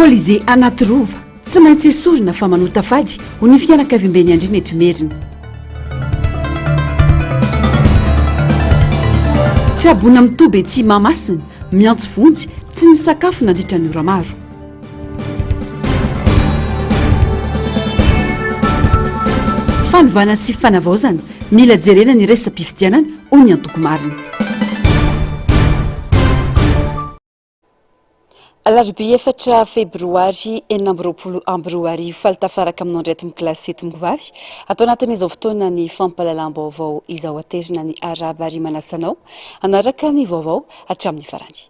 Colisée anaty rova tsy maintsy esorina fa manota fady ho ny fianakavimbeny andrina eto Imerina. Trabona mitoby tsy mamasina miantso vonjy tsy ny sakafo nandritra ny ora maro. Fanovana sy fanavaozana mila jerena ny resam-pifidianana ho ny antoko marina. Alarobia 4 febroary 2024 faltafaraka amin'ny andreto miklasy tombovavy atao anatin'izao fotoana ny fampahalalam-baovao izao aterina ny araba ary manasanao anaraka ny vaovao hatramin'ny farany.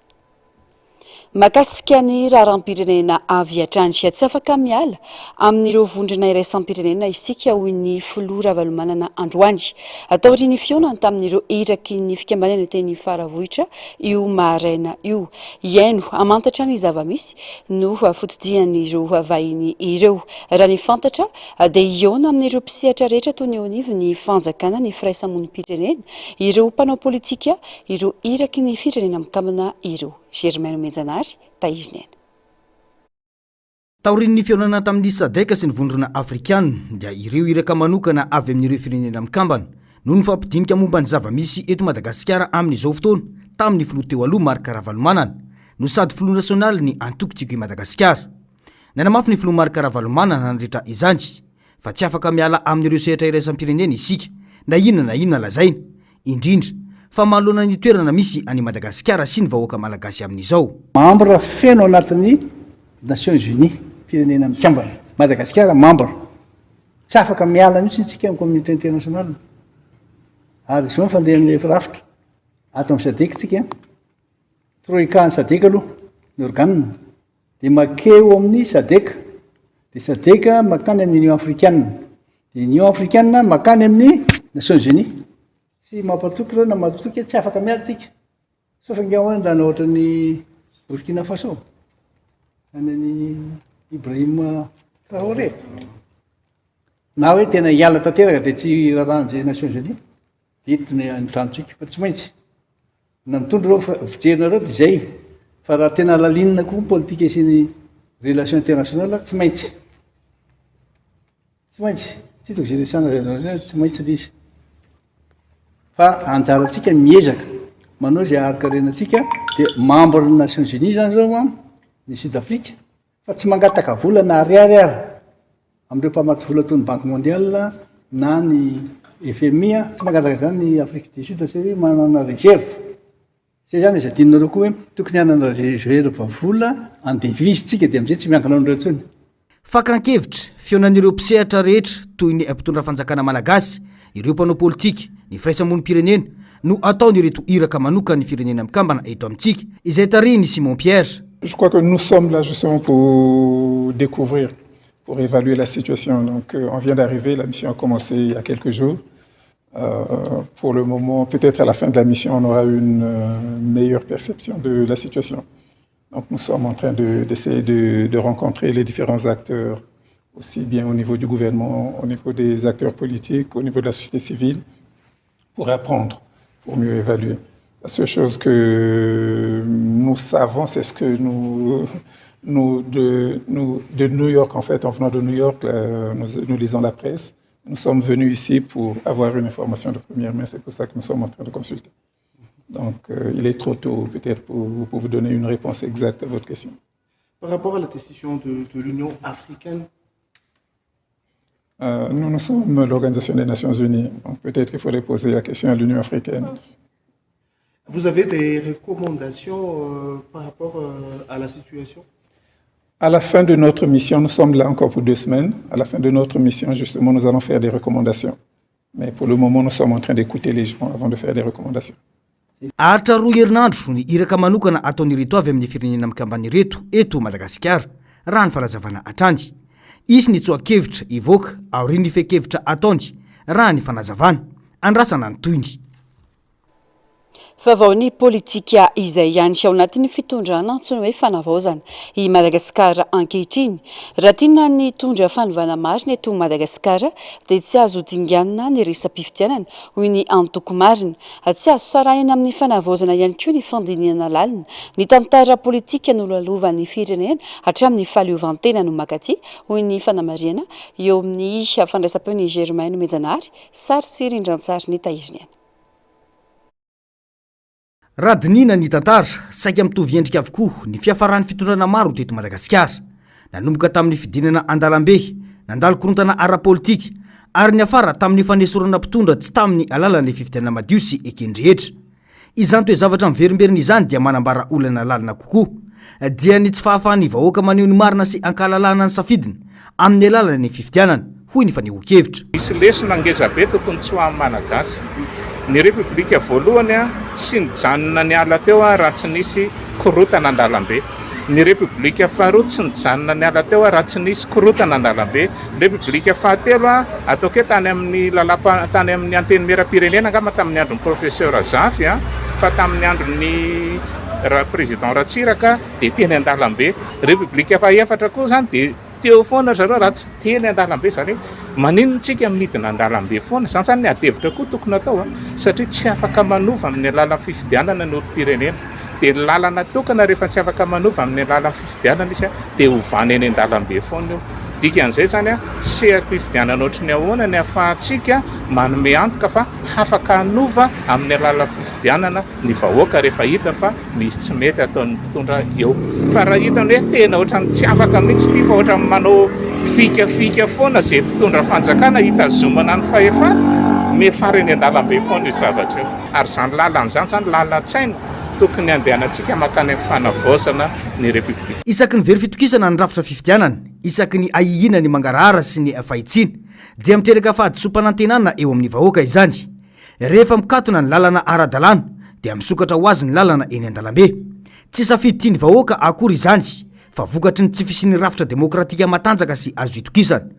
Mahakasika ny raharam-pirenena avy hatrany tsy afaka miala amin'ireo vondrona iraisam-pirenena isika hoy ny filoha Ravalomanana Androany atao ry ny fionany tamin'ireo iraky ny fikambanana teny Faravohitra io maraina io iaino amantatra ny zava-misy no fotodian'ireo vahiny ireo raha ny fantatra dia iona amin'ireo mpisehatra rehetra toy ny onivo ny fanjakana ny firaisamonim-pirenena ireo mpanao politika ireo iraky ny firenena mikambana ireo. Germain Menjanary Taizinen. Taorin'ny fionana tamin'ny sadeka sy ny vondrona afrikana dia ireo iraka manokana avy amin'ireo firenena mikambana no ny fampidinika momba ny zava-misy eto Madagasikara amin'izao fotoana tamin'ny filoha teo aloha Marc Ravalomanana no sady filoha nasionaly ny antokotiko i Madagasikara. Nanamafy ny filoha Marc Ravalomanana nandritra izany fa tsy afaka miala amin'ireo sehatra iraisam-pirenena isika na inona lazaina indrindra fa mahalona ny toerana misy any Madagasikara sy ny vahoaka malagasy amin'izao. Membre feno anatin'ny Nations Unies firenena mikambana Madagasikara membre tsy afaka miala mihitsy isika amin'ny communauté internationale ary zao fandeha amin'ny firafitra ato amin'ny sadek tsika troika ny sadek aloha ny organe dia makeo amin'ny sadek dia sadek makany amin'ny Union africaine dia Union africaine makany amin'ny Nations Unies. Tsy mampatoky ireo na matoky tsy afaka miala tsika sofa ngao andana ohatra ny Burkina Faso any Ibrahim Traoré na hoe tena hiala tanteraka dia tsy raran'izay Nations Unies ditiny anitranontsika fa tsy maintsy na mitondra ireo fijerinareo dia izay fa raha tena lalinina koa politika sy ny relation internationale tsy maintsy tsy toziresana tsy maintsy lisy fa anjarantsika miezaka manao izay arikarenantsika dia membre ny Nations Unies zany zao ny Sud-Afrique fa tsy mangataka vola na ariary ary amin'ireo mpamatsy vola toy ny Banque mondiale na ny FMI tsy mangataka zany ny Afrique du Sud satria manana réserve. Zay zany izy adinonareo koa hoe tokony hanana réserve vola en devise tsika dia amin'izay tsy miankina amin'ireo intsony. Fakan-kevitra fionan'ireo mpisehatra rehetra toy ny mpitondra fanjakana malagasy ireo mpanao politika ny firaisamonim-pirenena no ataon'ireto iraka manokana ny firenena mikambana eto amintsika izay tariny Simon Pierre. Je crois que nous sommes là justement pour découvrir, pour évaluer la situation. Donc on vient d'arriver, la mission a commencé il y a quelques jours. Pour le moment, peut-être à la fin de la mission, on aura une meilleure perception de la situation. Donc nous sommes en train d'essayer de rencontrer les différents acteurs, aussi bien au niveau du gouvernement, au niveau des acteurs politiques, au niveau de la société civile, pour apprendre, pour mieux évaluer. La seule chose que nous savons, c'est ce que nous de New York, en fait, en venant de New York, nous lisons la presse. Nous sommes venus ici pour avoir une information de première main, c'est pour ça que nous sommes en train de consulter. Donc, il est trop tôt, peut-être, pour vous donner une réponse exacte à votre question. Par rapport à la décision de l'Union africaine, nous sommes l'Organisation des Nations Unies. Donc, peut-être qu'il faudrait poser la question à l'Union africaine. Vous avez des recommandations par rapport à la situation? À la fin de notre mission, nous sommes là encore pour 2 semaines. À la fin de notre mission, justement, nous allons faire des recommandations. Mais pour le moment, nous sommes en train d'écouter les gens avant de faire des recommandations. Aratra roa herinandro ny iraka manokana ataon'ireto avy amin'ny firenena mikambana ireto eto Madagasikara raha ny fanazavana hatrany. Izy ny tsoakevitra ivoaka aorian'ny fe-kevitra ataony raha ny fanazavana andrasana ny toyny. Vaovao politika izay ihany sy ao anatin'ny fitondrana antsoina hoe fanavaozana i Madagasikara ankehitriny. Raha tiana ny tondra fanovana marina eto Madagasikara dia tsy azo dinganina ny resam-pifidianana hoy ny antoko marina. Tsy azo sarahina amin'ny fanavaozana ihany koa ny fandinihana lalina. Ny tantara politika nololovan'ny firenena hatramin'ny fahaleovantena no makaty hoy ny fanamariana eo amin'ny fandraisam-peo ny Germaine Mejanary sary sy rindran-tsary ny Tahiriniana. Radinina ny tantara saika mitovy endrika avokoa ny fiafaran'ny fitondrana maro teto Madagasikara. Nanomboka tamin'ny fidinana Andalambe, nandalo korontana ara-politika ary ny afara tamin'ny fanesorana mpitondra tsy tamin'ny alalan'ny fifidianana madio sy ekendrehetra. Izany toe zavatra miverimberina izany dia manambara olana lalina kokoa. Dia ny tsy fahafahan'ny vahoaka maneho ny marina sy ankahalalahana ny safidiny amin'ny alalan'ny fifidianana hoy ny fanehoan-kevitra. Misy lesona ngezabe tokony tsy ho amin'ny Malagasy. Ny Repoblika voalohany tsy nijanona ny ala teo raha tsy nisy korotana Andalambe. Ny Repoblika faharoa tsy nijanona ny ala teo raha tsy nisy korotana Andalambe. Repoblika fahatelo ataoko tany amin'ny anteny mera-pirenena angamba tamin'ny andron'ny professeur Zafy fa tamin'ny andron'ny président Ratsiraka dia teny Andalambe. Repoblika fahaefatra koa zany dia teo foana zareo raha tsy teny Andalambe zany manino tsika midina Andalambe foana zany zany ny adevitra koa tokony atao satria tsy afaka manova amin'ny alalan'ny fifidianana ny olom-pirenena dia lalana tokana rehefa tsy afaka manova amin'ny alalan'ny fifidianana izy dia hovany eny Andalambe foana io. Dikan'izay zany sehako fifidianana ohatrany ahoana ny ahafahantsika manome antoka fa afaka hanova amin'ny alalan'ny fifidianana ny vahoaka rehefa hita fa misy tsy mety ataon'ny mpitondra eo. Fa raha hitany hoe tena ohatrany tsy afaka mihitsy ity fa ohatrany manao fikafika foana zay mpitondra fanjakana hitazomana ny fahefana mefara eny Andalambe foana io zavatra io. Ary zany lalana zany lalan-tsaina tokony andehanantsika makany amin'ny fanavaozana ny Repoblika. Isaky ny very fitokisana ny rafitra fifidianana, isaky ny ahihina ny mangarahara sy ny fahitsiana dia miteraka fahadisom-panantenana eo amin'ny vahoaka izany. Rehefa mikatona ny lalana ara-dalàna dia misokatra ho azy ny lalana eny Andalambe. Tsy safidy tiany vahoaka akory izany fa vokatry ny tsy fisian'ny rafitra demokratika matanjaka sy azo itokisana.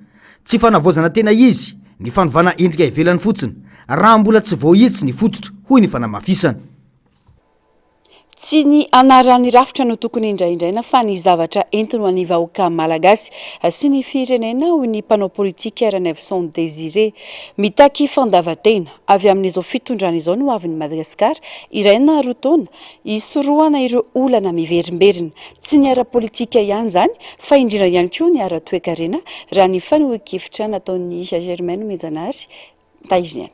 Tsy fanavaozana tena izy ny fanovana endrika ivelany fotsiny raha mbola tsy voahitsy ny fototra hoy ny fanamafisana. Tsy ny anaran'ny rafitra no tokony indraindraina fa ny zavatra entiny ho an'ny vahoaka malagasy sy ny firenena hoy ny mpanao politika Ranevson Désiré. Mitaky fandavatena avy amin'izao fitondrana izao no avin'ny Madagasikara iraina roa taona isorohana ireo olana miverimberina. Tsy ny ara-politika ihany zany fa indrindra ihany koa ny ara-toekarena raha ny fanehoan-kevitra nataon'ny Germaine Mejanary Tahiriniana.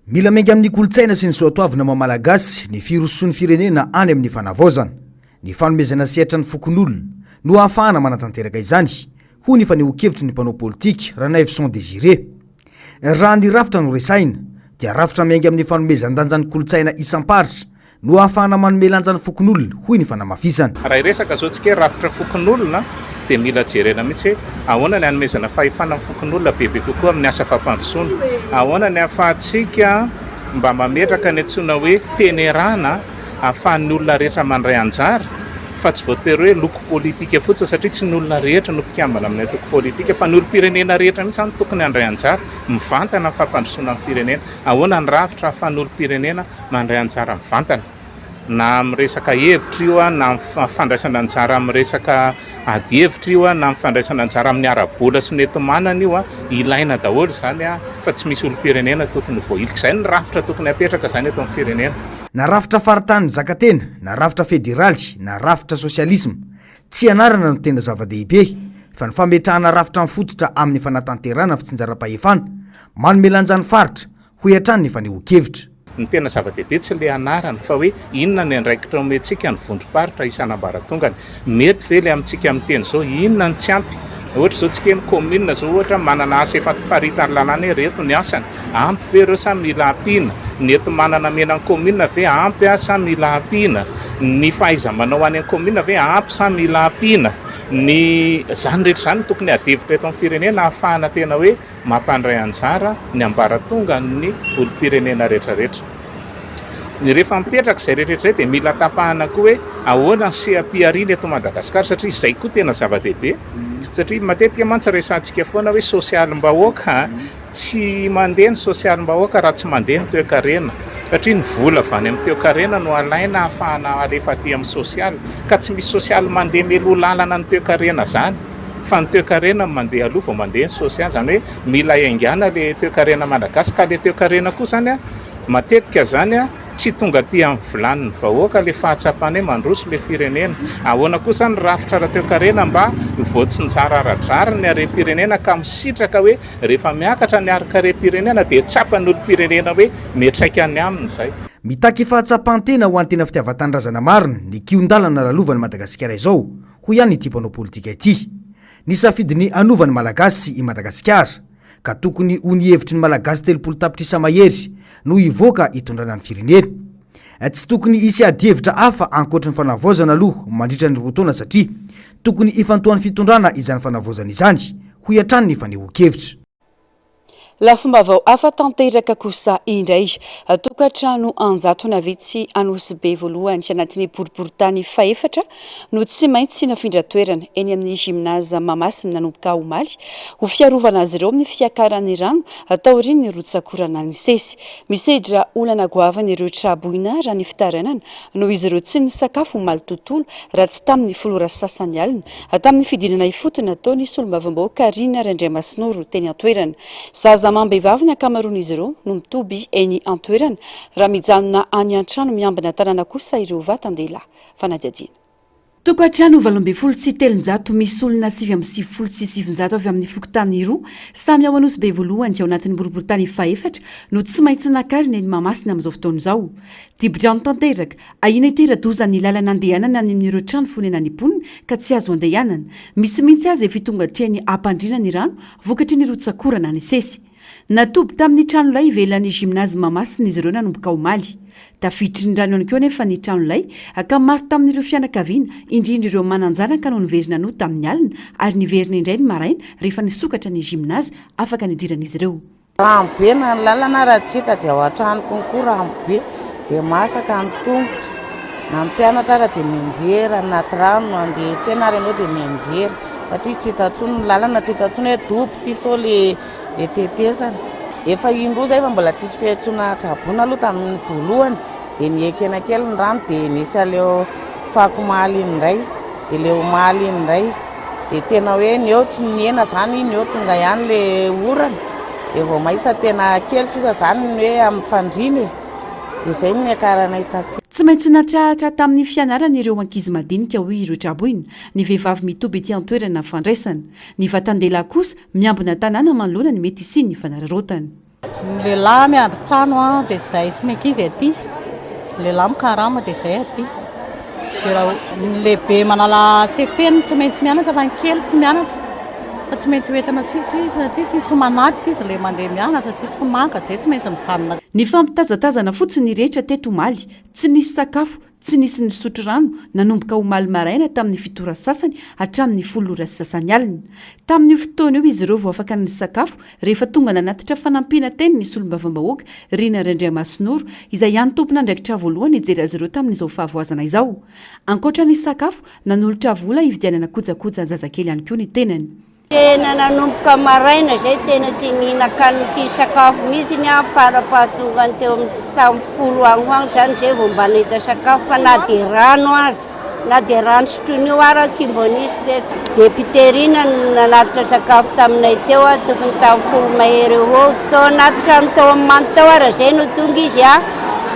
Mila mengy amin'ny kolotsaina sy ny soatoavina malagasy ny firosoan'ny firenena any amin'ny fanavaozana. Ny fanomezana sehatra ny fokon'olona no ahafahana manatanteraka izany hoy ny fanehoan-kevitry ny mpanao politika Ranevson Désiré. Raha ny rafitra no resaina dia rafitra mengy amin'ny fanomezan-danjan'ny kolotsaina isam-paritra no ahafahana manome lanjan'ny fokon'olona hoy ny fanamafisana. Raha iresaka zao tsika rafitra fokon'olona dia mila jerena mihitsy hoe ahoana ny hanomezana fahefana amin'ny fokon'olona bebe kokoa amin'ny asa fampandrosoana. Ahoana ny ahafahantsika mba mametraka ny antsoina hoe tenerana ahafahan'ny olona rehetra mandray anjara fa tsy voatery hoe loko politika fotsiny satria tsy ny olona rehetra no mpikambana amin'ny loko politika fa ny olom-pirenena rehetra mihitsy zany tokony handray anjara mivantana amin'ny fampandrosoana amin'ny firenena. Ahoana ny rafitra ahafahan'ny olom-pirenena mandray anjara mivantana na amin'ny resaka hevitra io na amin'ny fandraisana anjara amin'ny resaka adi-hevitra io na amin'ny fandraisana anjara amin'ny ara-bola sy ny etomanana io ilaina daholo zany fa tsy misy olom-pirenena tokony voahilika. Izay ny rafitra tokony apetraka zany eto amin'ny firenena. Na rafitra faritany zakatena, na rafitra federaly, na rafitra sosialisma, tsy anarana no tena zava-dehibe fa ny fametrahana rafitra mifototra amin'ny fanatanterana fitsinjaram-pahefana manome lanjan'ny faritra ho hatrany ny fanehoan-kevitra. Ny tena zava-dehibe tsy le anarana fa hoe inona ny andraikitra omentsika ny vondrom-paritra isan'ambaratongany. Mety ve le amintsika amin'ny teny zao inona ny tsy ampy. Ohatra zao tsika ny commune zao ohatra manana asa efa faritany lalàna reto ny asany ampy ve ireo samy mila ampiana. Ny eto manana menan'ny commune ve ampy samy mila ampiana. Ny fahaiza manao any commune ve ampy samy mila ampiana. Ny zany rehetra zany tokony adevitra eto amin'ny firenena ahafahana tena hoe mampandray anjara ny ambaratonga ny olom-pirenena rehetrarehetra. Ny rehefa mipetraka izay rehetrarehetra dia mila tapahana koa hoe ahoana ny seha-piariana eto Madagasikara satria izay koa tena zava-dehibe. Satria matetika mantsy resantsika foana hoe sosialim-bahoaka tsy mandeha ny sosialim-bahoaka raha tsy mandeha ny toe-karena satria ny vola avy any amin'ny toe-karena no alaina ahafahana alefa aty amin'ny sosialy ka tsy misy sosialy mandeha melo lalana ny toe-karena zany fa ny toe-karena mandeha aloha vao mandeha ny sosialy zany hoe mila haingana le toe-karena malagasy ka le toe-karena koa zany a matetika zany a tsy tonga aty amin'ny vilanin'ny vahoaka le fahatsapany hoe mandroso le firenena ahoana kosa ny rafitra ara toe-karena mba voatsinjara aradrara ny harem-pirenena ka misitraka hoe rehefa miakatra ny arika-harem-pirenena dia tsapan'olom-pirenena hoe metraika any aminy zay mitaky fahatsapantena ho antena fitiavan-tanindrazana marina ny kiondalana lalovany Madagasikara izao ho ihany ity mpanao politika ity ny safidiny anovany malagasy i Madagasikara ka tokony ho ny hevitry ny malagasy 30 tapitrisa mahery no ivoaka itondrana ny firenena tsy tokony isy adihevitra hafa ankoatra ny fanavozana aloha mandritra ny roa taona satria tokony ifantohan'ny fitondrana izany fanavozana izany ho iatrany ny fanehoan-kevitra. Lafomba vao afa tanteraka kosa indray tokantrano anjatona vitsy anosy be voalohany anatin'ny boriboritany faefatra no tsy maintsy nafindra toerana eny amin'ny gymnase Mamasina nanomboka omaly ho fiarovana azy ireo amin'ny fiakaran'ny rano taoriny rotsakorana ny sesy misedra olana goavana ireo traboina raha ny fitaranana no izy ireo tsy ny sakafo omaly tontolo raha tsy tamin'ny folora sasany alina tamin'ny fidinana ifotona ataony solombavambahoaka Karina Randriamasinoro teny an-toerana Zamam-behivavy ny akamaroan'izy ireo no mitoby eny an-toerana raha mijanona any an-trano miambina tanàna kosa ireo vatan-dehilahy fanadihadiana. Tokantrano 12 sy 300 misy olona 7 sy 700 avy amin'ny fokontany roa samy ao anosy be voalohany ao anatin'ny boriboritany faefatra no tsy maintsy nakarina eny Mamasina amin'izao fotoana izao. Dibo-drano tanteraka ahina iteradozany ny lalana andehanana any amin'ireo trano fonenany mponina ka tsy azo andehanana misy mihitsy azy efa tongatreny ampandrina ny rano vokatry ny rotsakorana ny sesy. Natoby tamin'ny tranolay ivelan'ny gymnase Mamasina izy ireo nanomboka omaly. Tafiditry ny rano ihany koa nefa ny tranolay ka maro tamin'ireo fianakaviana indrindra ireo mananjanaka no niverina no tamin'ny alina ary niverina indray ny maraina rehefa nisokatra ny gymnase afaka nidiran'izy ireo. Be na lalana raha tsy hita dia ao an-trano konkoa be dia masaka ny tongotra na mpianatra raha dia mianjera anaty rano andeha tsena ary ianao dia mianjera satria tsy hita intsony ny lalana tsy hita intsony hoe dobo ty sao le tetesana efa indroa zay fa mbola tsisy fiantsoana trabona aloha tamin'ny voalohany dia niekena kely ny rano dia nisy aleo fakomaly indray dia le omaly indray dia tena hoe ny eo tsy niena zany ny eo tonga ihany le orana dia vao maisa tena kely sisa zany hoe amin'ny fandriny dia zay miakarana itaty. Tsy maintsy natrahatra tamin'ny fianarana ireo ankizy madinika hoy ireo traboina ny vehivavy mitoby ety an-toerana fandraisana ny vatan-dehilahy kosa miambina tanàna manoloana ny mety isiny ny fanararotana. Ny lehilahy miandry-tsano dia zay sy ny ankizy aty lehilahy mikarama dia zay aty dia raha ny lehibe manala CP tsy maintsy mianatra fa ny kely tsy mianatra fa tsy maintsy hoentina satria tsisy manaty izy le mandeha mianatra tsisy maka zay tsy maintsy mijanona. Ny fampitazatazana fotsiny rehetra teto omaly tsy nisy sakafo tsy nisy ny sotro rano nanomboka omaly maraina tamin'ny fitora sasany hatramin'ny folora sasany alina. Tamin'ny fotoana io izy ireo vao afaka ny sakafo rehefa tonga nanatitra fanampiana teny ny solombavambahoaka Karina Randriamasinoro izay ihany tompona andraikitra voalohany hijery azy ireo tamin'izao fahavoazana izao. Ankoatra ny sakafo nanolotra vola hividianana kojakoja zazakely ihany koa ny tenany. Tena nanomboka maraina zay tena tsy nihinan-kanina tsy sakafo mihitsy ny parapahatonga teo tamin'ny folo agny zany zay vao mba nahita sakafo fa na dia rano ary na dia rano sotroin'io ary kimbonisy teto depiterina no nanatitra sakafo taminay teo tokony tamin'ny folo mahery eo tao anaty trano tao amin'ny mantao ary zay no tonga izy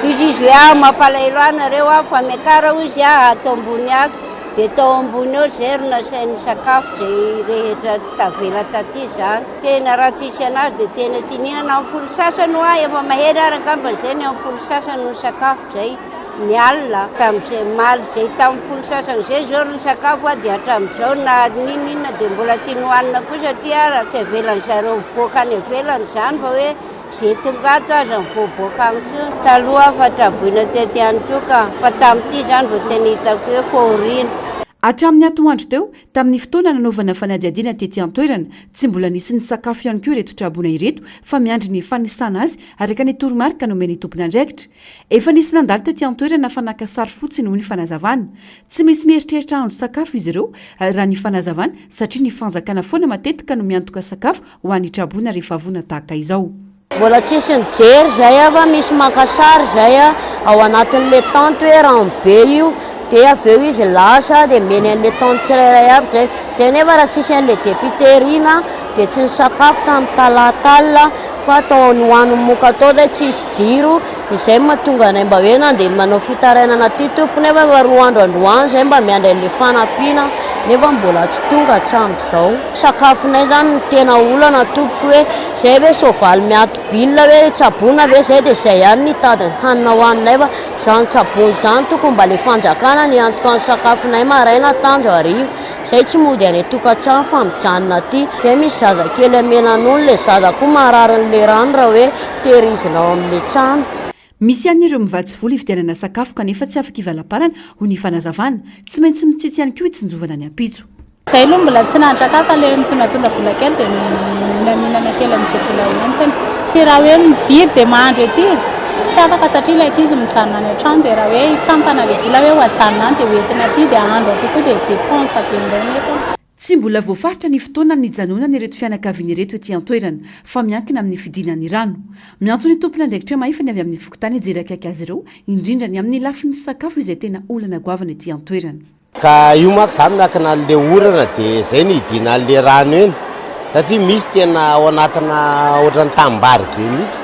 izy hoe mampalahelo anareo fa miakara izy atao ambony ato dia tao ambony eo zay ro nasain'ny sakafo zay rehetra tavela taty zany tena raha tsisy anazy dia tena tsy nihinana amin'ny folo sasany efa mahery arakamba zay ny amin'ny folo sasany no sakafo zay ny alina tamin'izay maly zay tamin'ny folo sasany zay zao ro ny sakafo dia hatramin'izao na ninina dia mbola tsy nohanina koa satria raha tsy avelan'ny zareo mivoaka any avelany zany fa hoe zay tonga ato aza mivoaboaka any tsony taloha fa traboina tety ihany koa ka fa tamin'ity zany vao tena hitako hoe fahoriana. Hatramin'ny atoandro teo tamin'ny fotoana nanaovana fanadiadiana tetỳ an-toerana tsy mbola nisy ny sakafo ihany koa ireto traboana ireto fa miandry ny fanisana azy araka ny toromarika nomeny tompon'andraikitra. Efa nisy nandalo tetỳ an-toerana fanaka sary fotsiny noho ny fanazavana. Tsy misy mieritreritra andro sakafo izy ireo raha ny fanazavana satria ny fanjakana foana matetika no miantoka sakafo ho an'ny traboana rehefa vona tahaka izao. Mbola tsisy nijery zay fa misy makasary zay ao anatin'le tantoerana be io dia avy eo izy lasa dia meny an'le tany tsirairay avy zay nefa raha tsisy an'le depiterina dia tsy ny sakafo tamin'ny talatalina fa tao ny hoan'ny moka tao dia tsisy jiro izay mahatonga anay mba hoe nandeha manao fitarainana ty tompo nefa fa roa andro androany zay mba miandry an'le fanampiana nefa mbola tsy tonga hatramin'izao. Sakafonay zany ny tena olana tompoko hoe zay hoe soavaly miatobilina hoe tsaboana ve zay dia zay ihany ny tadiny hanina hoaninay fa zany tsabony zany tokony mba le fanjakana ny antoka ny sakafonay maraina tanjo hariva zay tsy mody any tokantrano fa mijanona ty zay misy zazakely amenan'olo le zaza koa mararin'le rano raha hoe tehirizina ao amin'le trano. Misy an'ireo mivatsy vola ividianana sakafo kanefa tsy afaka ivalam-parana ho ny fanazavana tsy maintsy mitsitsy ihany koa itsinjovana ny ampitso. Zay aloha mbola tsy nahatraka le mitonatona vola kely dia mihinana kely amin'izay vola hoentiny. Raha hoe mividy dia mahandro ety tsy afaka satria ilay izy mijanona any an-trano dia raha hoe isampana le vola hoe ho ajanona any dia hoentina aty dia ahandro aty koa dia dépense be indray. Tsy mbola voafaritra ny fotoana ny janonana ireto fianakaviana ireto etỳ an-toerana fa miankina amin'ny fidinany rano. Miantso ny tompon'andraikitra mahifany avy amin'ny fokotany hijery akaiky azy ireo indrindra ny amin'ny lafin'ny sakafo izay tena olana goavana etỳ an-toerana. Ka io manko zany miankina an'le orana dia zay ny hidina an'le rano eny satria misy tena ao anatina ohatrany tambary be mihitsy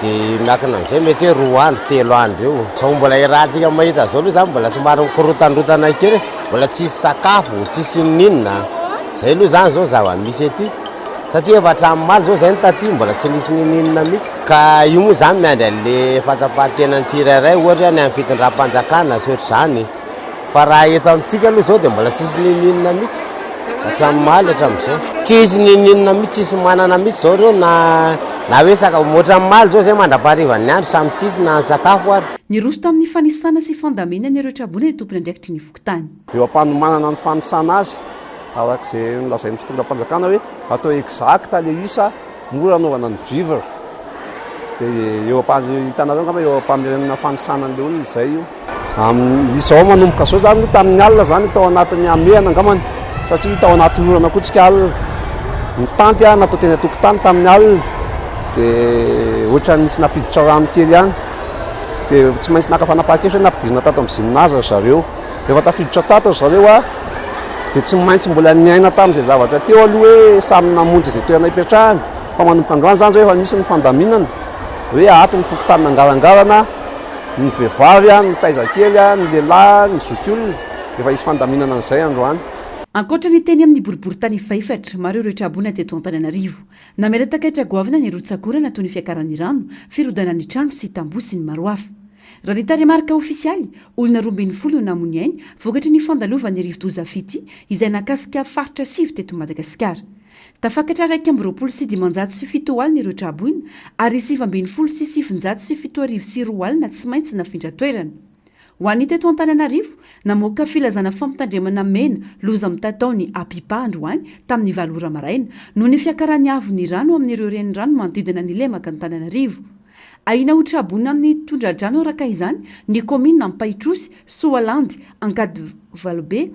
dia miankina amin'izay mety hoe 2 andro 3 andro eo. Sao mbola irahantsika mahita zao aloha zany mbola somary mikorotandrotana kely mbola tsisy sakafo tsisy ninona zay aloha zany zao zava-misy ety satria efa hatramin'ny zao zay ny taty mbola tsy nisy ninona mihitsy ka io moa zany miandry an'le fatsapahan-tenany tsirairay ohatra ny amin'ny fitondram-panjakana sy ohatr'izany fa raha eto amintsika aloha zao dia mbola tsisy ninona mihitsy hatramin'ny hatramin'izao tsisy ninona mihitsy tsisy manana mihitsy zao reo na hoe ohatrany zao zay mandra-paharivany andro samy tsisy na ny sakafo ary. Ny roso tamin'ny fanisana sy fandaminana ireo traboana ny tompon'andraikitry ny fokotany. Eo am-panomanana ny fanisana azy arak'izay nolazain'ny fitondram-panjakana hoe atao exacta le isa mora anaovana ny vivre dia eo hitanareo ngamba eo am-pamerenana fanisana an'le olona izay io. Izao manomboka zao zany tamin'ny alina zany tao anatin'ny amehana angambany satria tao anaty orana koa tsika alina ny tanty natao teny tokotany tamin'ny alina dia ohatra nisy napiditra rano kely ihany dia tsy maintsy nakafanapakesy hoe napidirina tato amin'ny gymnase zareo rehefa tafiditra tato zareo dia tsy maintsy mbola niaina tamin'izay zavatra teo aloha hoe samy namonjy izay toerana hipetrahany fa manomboka androany zany zao efa misy ny fandaminana hoe ato ny fokotany nangarangarana ny vehivavy ny taizakely ny lehilahy ny zokiolona efa isy fandaminana an'izay androany. Ankoatra ny teny amin'ny boribory tany faifatra maro ireo traboana teto Antananarivo nameran-takaitra goavana ny rotsakorana toy ny fiakaran'ny rano firodanan'ny trano sy tamboho sy ny maro hafa. Raha ny taremarika ofisialy olona 12 no namony ainy vokatry ny fandalovan'ny rivo-doza fity izay nakasika faritra 7 teto Madagasikara. Tafakatra 1.7 alina ireo traboina ary 7.7 sy 7.7 alina tsy maintsy nafindra toerana. Ho an'ny teto Antananarivo namoaka filazana fampitandremana mena loza amin'ny tataony apipa androany tamin'ny 7 ora maraina noho ny fiakaran'ny avon'ny rano amin'ireo renirano manodidina ny lemaka Antananarivo. Aina ho trabona amin'ny tondradrano araka izany ny komina Ampaitrosy, Soalandy, Angady Valobe,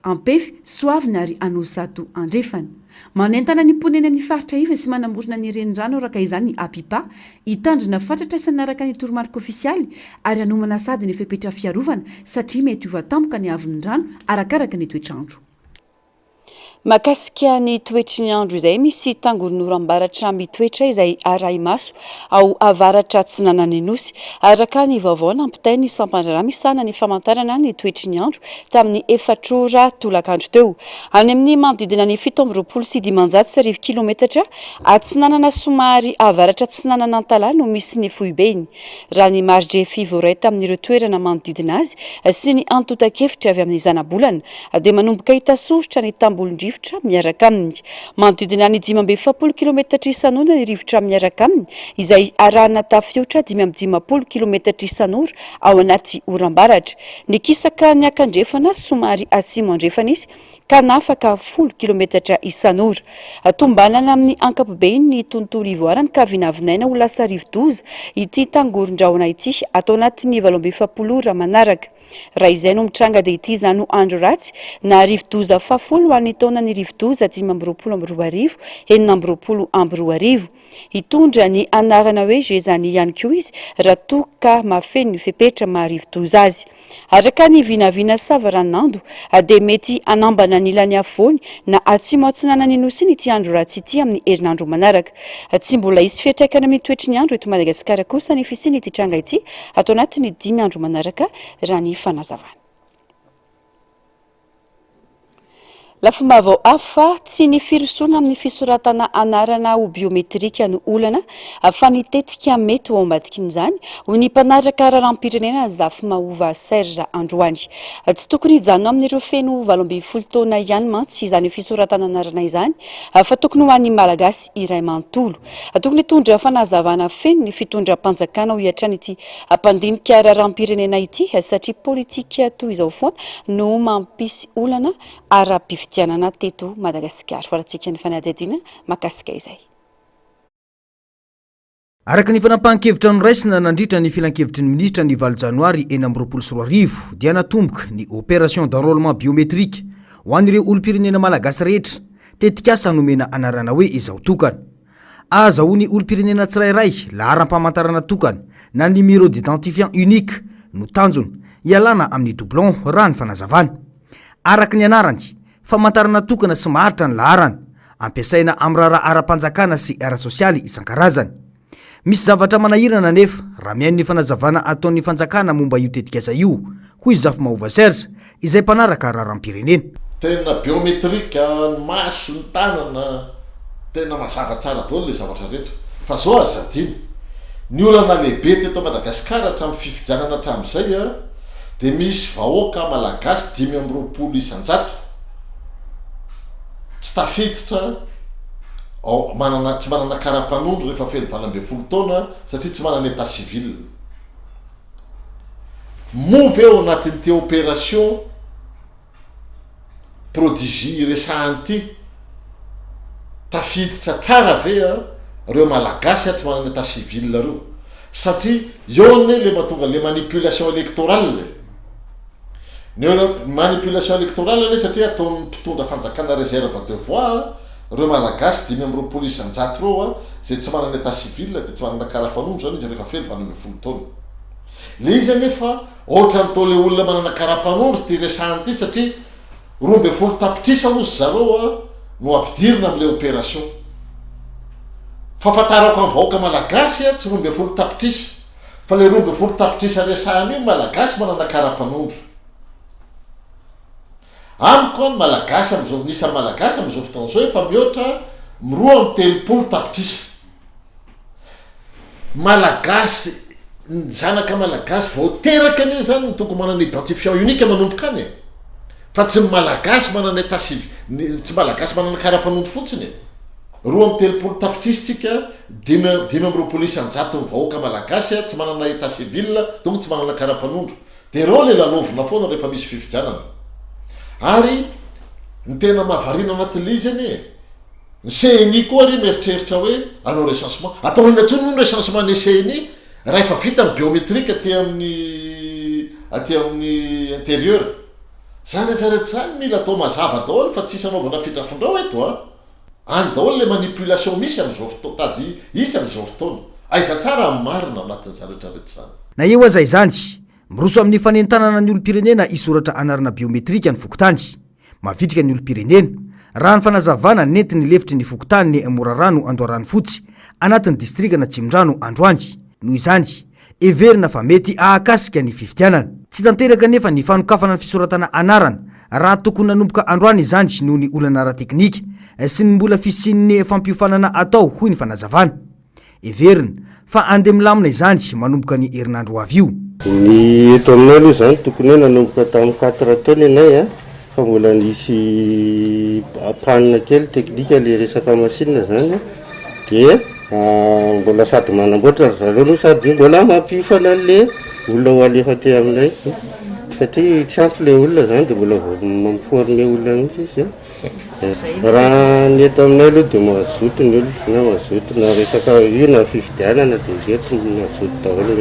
Ampefy, Soavina ary Anosato Andrefana. Manentana ny poneny amin'ny faritra iva sy manamorona ny renirano araka izany ny apipa hitandrina fatratra sanaraka ny toromarika ofisialy ary anomana sady ny fepetra fiarovana satria mety hovatampoka ny avon'ny rano arakaraka ny toetrandro. Makasika ny toetry ny andro izay misy tangoron'oram-baratra mitoetra izay aray maso ao avaratra Tsinanana Nosy araka ny vaovao nampitay ny sampandrana misana ny famantarana ny toetry ny andro tamin'ny 4 ora tolakandro teo. Any amin'ny manodidina ny 7.9 kilometatra Tsinanana somary avaratra Tsinanana Antala no misy ny foibeny. Raha ny marge fivoray tamin'ireo toerana manodidina azy sy ny antotakefitra avy amin'ny zanabolana dia manomboka hita soritra ny tambolondrivo rivotra miaraka aminy. Manodidina ny 570 kilometatra isan'ora ny rivotra miaraka aminy, izay arahana tafiotra 510 kilometatra isan'ora ao anaty oram-baratra. Ny kisaka ny akandrefana somary atsimo andrefana izy ka nafaka 10 kilometatra isan'ora. Tombanana amin'ny ankapobeny ny tontolo ivoarany ka vinavinaina ho lasa rivo-doza ity tangoron-drahona ity atao anatin'ny 770 ora manaraka. Raha izay no mitranga dia ity izany ho andro ratsy na rivo-doza fafolo ho an'ny taona ny rivo-doza 520 420. Hitondra ny anarana hoe zezany ihany koa izy raha toa ka mafeny ny fepetra maharivo-doza azy. Araka ny vinavina savaranando dia mety anambana ny ilany afovoany na atsimo atsinana ny nosiny ity andro ratsy ity amin'ny herinandro manaraka. Tsy mbola isy fiantraikana amin'ny toetry ny andro eto Madagasikara kosa ny fisiny ity tranga ity atao anatin'ny 5 andro manaraka raha ny fanazavana. Lafimavao hafa tsy ny firosoana amin'ny fisoratana anarana ho biometrika no olana fa nitetika mety ho ambadikin'izany ho ny mpanaraka raharam-pirenena Zafimahova Serge Androany. Tsy tokony hijanona amin'ireo feno 12 taona ihany mantsy izany fisoratana anarana izany fa tokony ho an'ny malagasy iray manontolo. Tokony hitondra fanazavana feno ny fitondram-panjakana ho hiatrany ity mpandinika raharam-pirenena ity satria politika toy izao foana no mampisy olana ara-pifitianana teto Madagasikara. Farantsika ny fanadihadiana makasika izay. Araka ny fanampahan-kevitra noraisina nandritra ny filan-kevitry ny ministra ny 20 janoary 2024 dia natomboka ny opération d'enrôlement biométrique ho an'ireo olom-pirenena malagasy rehetra tetikasa nomena anarana hoe izao tokana. Azahoany olom-pirenena tsirairay laharam-pamantarana tokana na numéro d'identifiant unique no tanjona ialana amin'ny doublon raha ny fanazavana. Araka ny anarany, famantarana tokana sy maharitra ny laharana, ampiasaina amin'ny raharaha ara-panjakana sy ara-sosialy isan-karazany. Misy zavatra manahirana nefa raha mihaino ny fanazavana ataon'ny fanjakana momba io tetikasa io, hoy Zafimahova Serge, izay mpanaraka raharam-pirenena. Tena biometrika, ny maso, ny tanana, tena mazava tsara daholo le zavatra rehetra. Fa zao azadiny, ny olana lehibe teto Madagasikara hatramin'ny fifidianana hatramin'izay dia misy vahoaka malagasy 520 isan-jato tsy tafiditra tsy manana kara-panondro rehefa feno 20 taona satria tsy manana état civil. Move eo anatin'ity opération prodigie resanty tafiditra tsara ve reo malagasy tsy manana état civil reo satria eo le mahatonga le manipulation électorale. Ny manipulation électorale satria ataon'ny mpitondra fanjakana réserve de voix reo malagasy 520 isan-jato reo zay tsy manana état civil dia tsy manana kara-panondro zany izy rehefa feno 20 taona. Le izy anefa ohatra n'tao le olona manana kara-panondro ty resanty satria 12 tapitrisa ozy zareo no ampidirina amin'le opération. Fahafantarako amin'ny vahoaka malagasy tsy 12 tapitrisa fa le 12 tapitrisa resahany io malagasy manana kara-panondro. Amiko ny malagasy am'izao nisa malagasy am'izao fotoana zao efa mihoatra 2 tapitrisa. Malagasy ny zanaka malagasy vao teraka ane zany ny tokony manana identifiant unique manomboka any fa tsy malagasy manana état civil, tsy malagasy manana kara-panondro fotsiny. 2 tapitrisa tsika 5 isan-jato ny vahoaka malagasy tsy manana état civil donc tsy manana kara-panondro. Dia reo le lalovina foana rehefa misy fifidianana. Ary ny tena mahavarina anatin'le izy anie ny CNI koa ry mieritreritra hoe anao recensement atao ina tsony ny recensement ny CNI raha efa vita ny biométrique aty amin'ny intérieur. Zany rehetrarehetra zany mila atao mazava daholo fa tsisy anaovana fidrafondrao eto any daholo le manipulation misy am'izao fotoana tady isy am'izao fotoana. Aiza tsara amin'ny marina anatin'izany rehetrarehetra zany. Na eo aza izany, miroso amin'ny fanentanana ny olom-pirenena isoratra anarana biometrika ny fokotany. Mavitrika ny olom-pirenena, raha ny fanazavana nentiny lefitry ny fokotany ny Morarano Andoarano Fotsy anatin'ny distrikana Tsimondrano Androany. Noho izany, everina fa mety ahakasika ny fifidianana. Tsy tanteraka nefa ny fanokafana ny fisoratana anarana raha tokony nanomboka androany izany noho ny olana ara-teknika sy ny mbola fisin'ny fampiofanana atao hoy ny fanazavana. Everina fa ande milamina izany manomboka ny herinandro avy io. Ny eto aminay aloha zany tokony hoe nanomboka tamin'ny 4 taona ianay fa mbola nisy panina kely teknika le resaka machine zany dia mbola sady manamboatra zareo no sady mbola mampifana le olona ho alefa te aminay satria tsy ampy le olona zany dia mbola mampiforme olona mihitsy izy raha ny eto aminay aloha dia mazoto ny olona na mazoto na resaka io na fifidianana dia eto mazoto daholo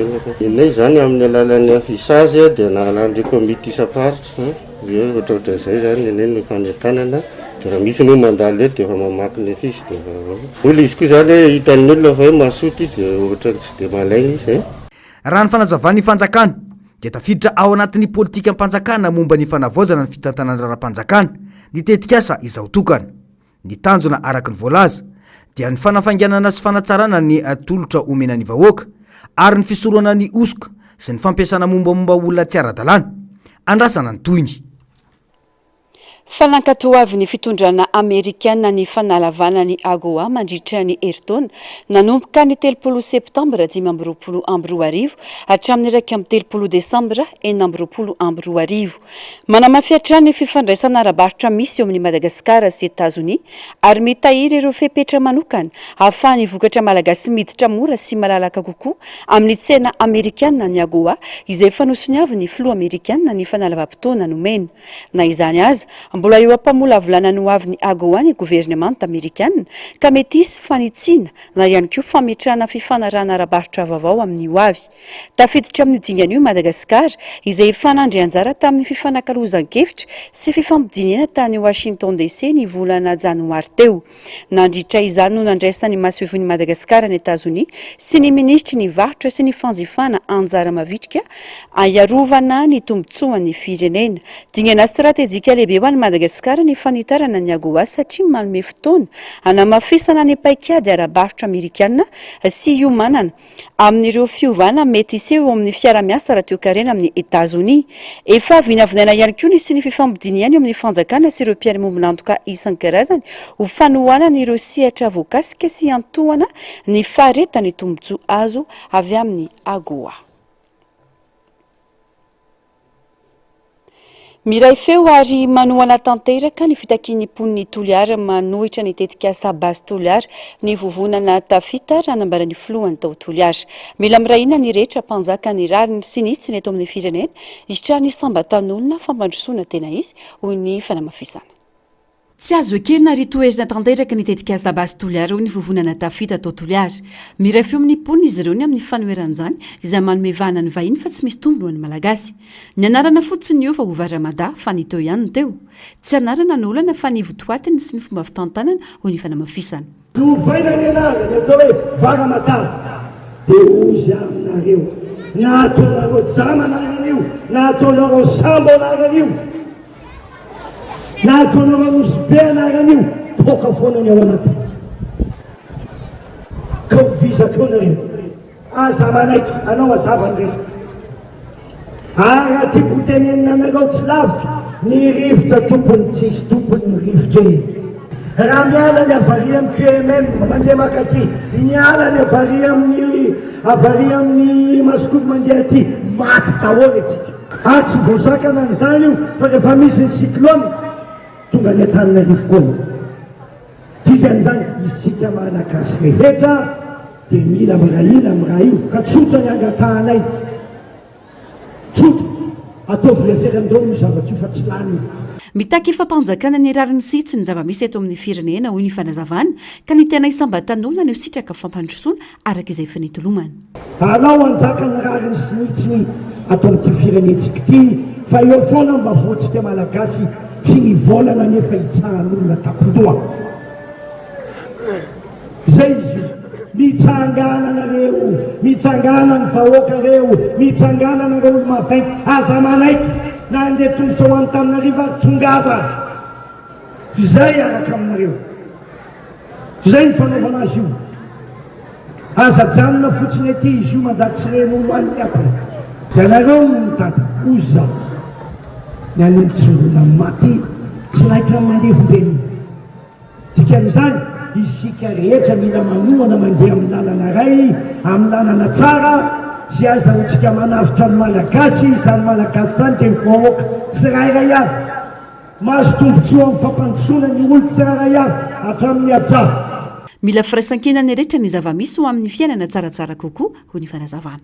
inay zany amin'ny alalan'ny afisage dia nahalan'le komity isaparitra eo ohatraohatran'izay zany enay no fanetanana dia raha misy no mandalo eto dia efa mamaky ny afisy dia olona izy koa zany hoe hitan'ny olona fa hoe masoty dia ohatra tsy dia malaina izy raha ny fanazavany fanjakana dia tafiditra ao anatin'ny politika am-panjakana momba ny fanavaozana ny fitantanana ra-panjakana ny tetikasa izao tokana ny tanjona araky ny voalaza dia ny fanafanganana sy fanatsarana ny tolotra omena ny vahoaka ary ny fisorona ny osoka sy ny fampiasana mombamomba olona tsy ara-dalàna andrasana ny toyny Fanankatoavy ny fitondrana Amerikana ny fanalavana ny AGOA mandritra ny Ayrton nanomboka ny 30 septambra 2022 hatramin'ny 1 desambra 2022. Manamafyatra ny fifandraisana ara-barotra misy eo amin'ny Madagasikara sy États-Unis ary mitahiry ireo fepetra manokana ahafahany vokatra malagasy miditra mora sy malalaka kokoa amin'ny tsena Amerikana ny AGOA izay fanosony avy ny filoha Amerikana ny fanalavam-potoana nomena. Na izany aza mbola eo ampamolavolana no avy ny AGOA ny gouvernement américaine ka mety hisy fanitsina na ihany koa fametrahana fifanarahana ara-barotra vaovao amin'io avy. Tafiditra amin'ny dingana io Madagasikara izay efa nandray anjara tamin'ny fifanankalozan-kevitra sy fifampidinena tany Washington DC ny volana janoary teo. Nandritra izany no nandraisany masovon'ny Madagasikara ny États-Unis sy ny ministry ny varotra sy ny fanjifana anjara mavitrika ayarovana ny tombotsoan'ny firenena. Dingana stratégique lehibe ho an'ny Madagasikara ny fanitarana ny AGOA satria manome fotoana hanamafisana ny paikady ara-barotra Amerikana sy iomanana amin'ireo fiovana mety iseho amin'ny fiara-miasa raha teo-karena amin'ny États-Unis. Efa vinavinaina ihany koa ny sy ny fifampidiniana eo amin'ny fanjakana sy ireo mpiara-mombonantoka isan-karazany ho fanohanana ireo sehatra voakasika sy antohana ny faharetany tombotsoa azo avy amin'ny AGOA. Miray feo ary manohana tanteraka ny fitakian'ny poniny Toliara manohitra ny tetikasa basy Toliara ny vovonana tafita ranambarany filohan'ny tao Toliara. Mila mirahina ny rehetra mpanjaka ny rariny sy nitsy ny eto amin'ny firenena isitra ny sambatan'olona fampandrosoana tena izy hoy ny fanamafisana. Tsy azo ekena ary toerina tanteraka ny tetikasa basy Toliara hoy ny vovonana tafita tao Toliara. Miray feo amin'ny poniny izy ireo ny amin'ny fanoeran'izany izay manome vahana ny vahiny fa tsy misy tombony ho an'ny malagasy. Ny anarana fotsiny io fa ho varamada fa ny teo ihany ny teo. Tsy anarana ny olana fa ny votoatiny sy ny fomba fitantanana hoy ny fanamafisana. Tovaina ny anarana atao hoe varamada dia ozy aminareo na ataonareo jama anaran'io na ataonareo sambo anaran'io na ataonareo nosy be anaran'io toka foana ny ao anatiny ka ho vizako nareo aza manaiky anao azava ny resaka ara tiako tenenina anareo tsy lavitra ny rivotra tompony tsisy tompony ny rivotra raha miala ny avaria amin'ny QMM mandeha makaty miala ny avaria amin'ny masikolo mandeha aty maty daholo etsika tsy voasakana n'izany io fa rehefa misy ny cyclone tonga ny atanina rivokoana dikan'izany isika malagasy rehetra dia mila mirahina amin'ny raha io ka tsotra ny angatahanay tsotra ataovy referendum io zavatra io fa tsy lany io. Mitaky fampanjakana ny rariny sitsy ny zava-misy eto amin'ny firenena hoy ny fanazavana ka ny tena isambatan'olona ny sitraka fampandrosoana araka izay fanitolomana. Anao anjaka ny rariny sinitsiny ato amin'ity firenentsika ity fa eo foana mba voantsika malagasy tsy mivolana nefa hitsahan'olona tapondoha. Zay izy io mitsangana nareo mitsangana ny vahoaka reo mitsangana nareo olo mavainty aza manaiky na andeha tongotra ho any taminarivo ary tongava zay araka aminareo zay ny fanaovana azy io aza janona fotsiny aty izy io manjary tsy ren'olo any miakona da nareo mitady oza ny anombotsongona maty tsy naitra mandefombelona dikan'izany isika rehetra mila manohana mandeha amin'ny lalana ray amin'ny lalana tsara sy aza hotsika manavitra ny malagasy izany malagasy zany dia mivahoaka tsy rairay avy mahazo tombotsoa amin'ny fampandrosoana ny olo tsara avy hatramin'ny atsara. Mila firaisan-kenany rehetra ny zava-misy ho amin'ny fiainana tsaratsara kokoa ho ny fanazavana.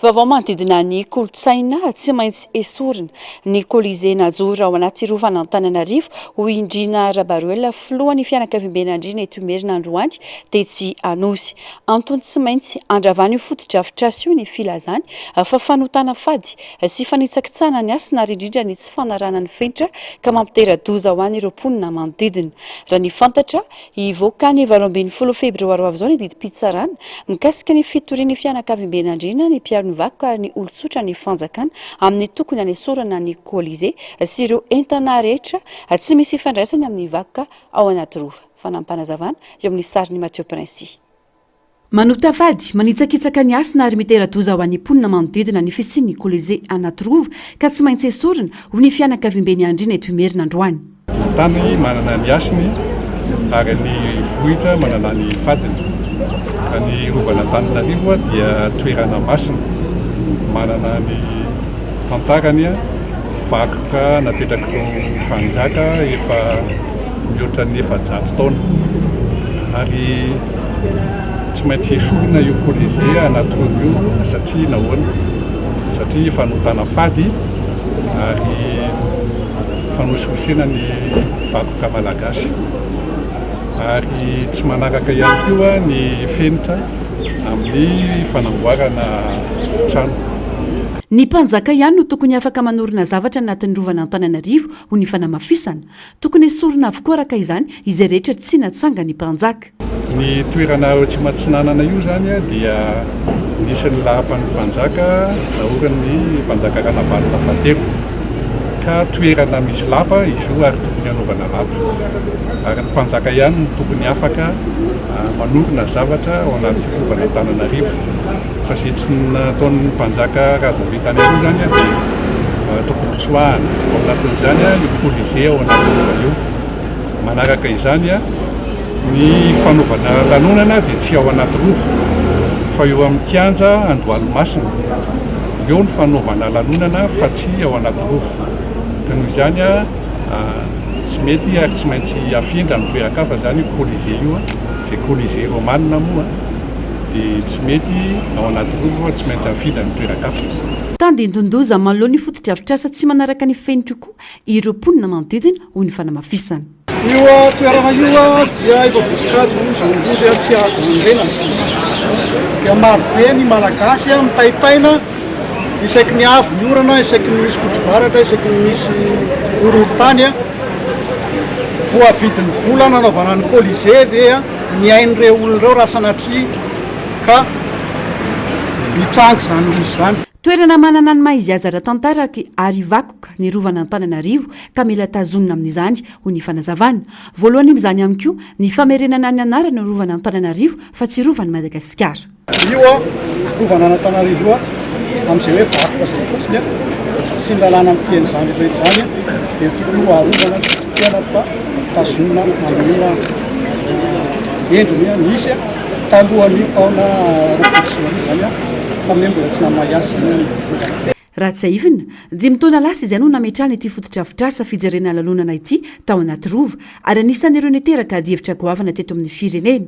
Vaovao manodidina ny kolotsaina tsy maintsy esorina ny Colisée najora ao anaty rovana Antananarivo ho indrina Rabaruela filohan'ny fianakaviam-ben'Andriana eto Merinandroany Tetsy Anosy. Antony tsy maintsy andravany io fotodrafitrasa io ny filazany fa fanotana fady sy fanitsakitsana ny asina ary indrindra ny tsy fanarana ny fenitra ka mampitera-doza ho an'ireo mponina manodidina. Raha ny fantatra hivoaka ny 20 febroary avy izao ny didim-pitsarana mikasika ny fitorian'ny fianakaviam-ben'Andriana ny mpiaro ny vakoka ny olotsotra ny fanjakana amin'ny tokony anesorana ny Colisée sy ireo entana rehetra tsy misy ifandraisany amin'ny vakoka ao anaty rova. Fanampanazavana eo amin'ny sariny Mathieu Princy. Manota fady manitsakitsaka ny asina ary mitera-doza ho an'ny mponina manodidina ny fisian'ny Colisée anaty rova ka tsy maintsy esorina ho ny fianakaviam-ben'Andriana eto Merinandroany. Tany manana ny asiny ary ny vohitra manana ny fadiny. Ny rovana Antananarivo dia toerana masina manana ny tantarany vakoka napetraka tao mpanjaka efa mihoatra ny 700 taona ary tsy maintsy esorina io Colisée anaty rova io satria nahoana satria fanotana fady ary fanosihosena ny vakoka malagasy ary tsy manaraka ihany koa ny fenitra amin'ny fanamboarana trano. Ny mpanjaka ihany no tokony afaka manorina zavatra anatin'ny rovana Antananarivo ho ny fanamafisana. Tokony esorina avokoa araka izany izay rehetra tsy natsanga ny mpanjaka. Ny toerana tsy matsinanana io zany dia nisan'ny lahampan'ny mpanjaka naorany mpanjaka Ranavalona Fatero ka toerana misy lapa izy io ary tokony anaovana lapa ary ny mpanjaka ihany no tokony afaka manorina zavatra ao anaty rovana Antananarivo fa sy tsy nataon'ny mpanjaka razam-bitany io zany dia tombotsoahana ao anatin'izany io Colisée ao anaty rova io. Manaraka izany ny fanaovana lanonana dia tsy ao anaty rova fa eo amin'ny kianja Andohalomasina eo ny fanaovana lanonana fa tsy ao anaty rova. Noho izany tsy mety ary tsy maintsy afindra amin'ny toeran-kafa zany Colisée io izay Colisée romanina moa dia tsy mety ao anaty rova tsy maintsy afindra amin'ny toeran-kafa. Tandindondoza manoloana ny fotodrafitrasa tsy manaraka ny fenitra koa ireo mponina manodidina ho ny fanamafisana. Io toerana io dia efa bosikajy zanimbozy tsy azo andenana dia marobe ny malagasy mitahitaina isaiky ny avy ny orana isaiky ny misy kotrovaratra isaiky ny misy orontany voavidin'ny vola nanaovana ny Colisée dia miain'ireo olon'ireo raha sanatria ka mitrangy zany misy zany. Toerana manana ny maha izy azy ara-tantara ary vakoka ny rovana Antananarivo ka mila tazonina amin'izany ho ny fanazavana. Voalohany amin'izany ihany koa ny famerenana ny anarana ny rovana Antananarivo fa tsy rovany Madagasikara. Io rovana Antananarivo amin'izay hoe vakoka zay fotsiny sy ny lalàna amin'ny fiain'izany rehetra zany dia tokony harovana tiana fa tazonina amin'ny endriny misy talohan'ny taona zany tamin'ny mbola tsy namahy azy zany. Raha tsy haivina, 5 taona lasa izay no nametrahana ity fotodrafitrasa fijerena lalonana ity tao anaty rova ary anisan'ireo niteraka hevitra goavana teto amin'ny firenena.